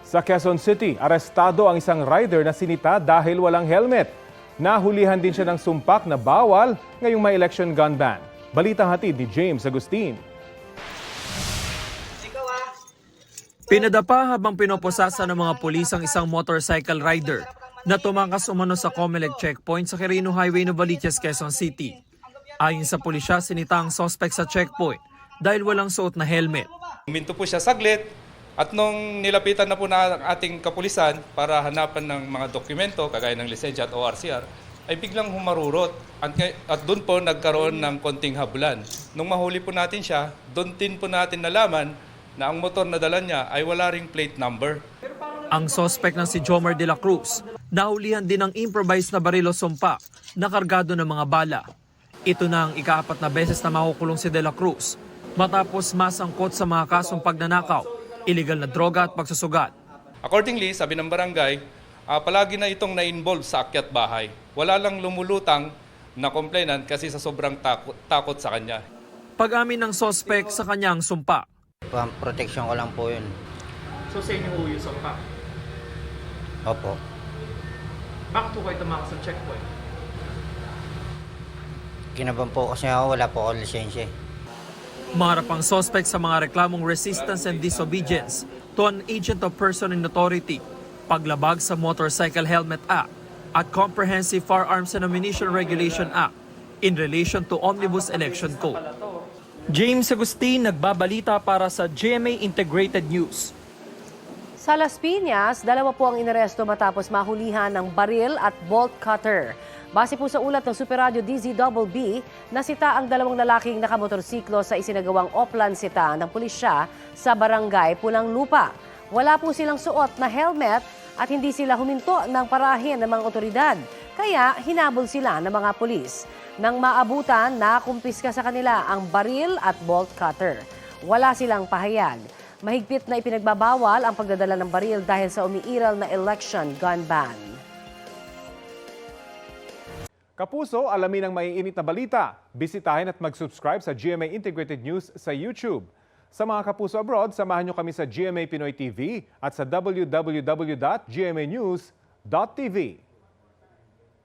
Sa Quezon City, arestado ang isang rider na sinita dahil walang helmet. Nahulihan din siya ng sumpak na bawal ngayong may election gun ban. Balitang hatid ni James Agustin. Pinadapa habang pinoposasa ng mga pulis ang isang motorcycle rider na tumakas umano sa Comelec checkpoint sa Quirino Highway, Novaliches, Quezon City. Ayon sa pulisya, sinita ang suspect sa checkpoint dahil walang suot na helmet. Huminto po siya saglit at nung nilapitan na po na ating kapulisan para hanapan ng mga dokumento kagaya ng lisensya at ORCR, ay biglang humarurot at doon po nagkaroon ng konting habulan. Nung mahuli po natin siya, doon din po natin nalaman na ang motor na dala niya ay wala ring plate number. Ang suspect na si Jomer de la Cruz, nahulihan din ng improvised na barilo sumpa na kargado ng mga bala. Ito na ang ika-4 na beses na makukulong si de la Cruz matapos masangkot sa mga kasong pagnanakaw, illegal na droga at pagsusugat. Accordingly, sabi ng barangay, palagi na itong na-involve sa akyat bahay. Wala lang lumulutang na complainant kasi sa sobrang takot sa kanya. Pag-amin ng suspect sa kanyang sumpa. Protection ko lang po yun. So sa inyo yung sumpa? Opo. Bakit po kayo tumakas sa checkpoint? Kinaban po kasi ako, wala po ako lisensya. Maharap ang suspect sa mga reklamong resistance and disobedience to an agent of person in authority, paglabag sa Motorcycle Helmet Act at Comprehensive Firearms and Ammunition Regulation Act in relation to Omnibus Election Code. James Agustin, nagbabalita para sa GMA Integrated News. Sa Las Piñas, 2 po ang inaresto matapos mahulihan ng baril at bolt cutter. Base po sa ulat ng Super Radio DZBB, nasita ang 2 lalaking nakamotorsiklo sa isinagawang Oplan sita ng pulisya sa barangay Pulang Lupa. Wala po silang suot na helmet at hindi sila huminto ng parahin ng mga otoridad. Kaya hinabol sila ng mga pulis. Nang maabutan, nakumpiska sa kanila ang baril at bolt cutter. Wala silang pahayag. Mahigpit na ipinagbabawal ang pagdadala ng baril dahil sa umiiral na election gun ban. Kapuso, alamin ang maiinit na balita. Bisitahin at mag-subscribe sa GMA Integrated News sa YouTube. Sa mga kapuso abroad, samahan nyo kami sa GMA Pinoy TV at sa www.gmanews.tv.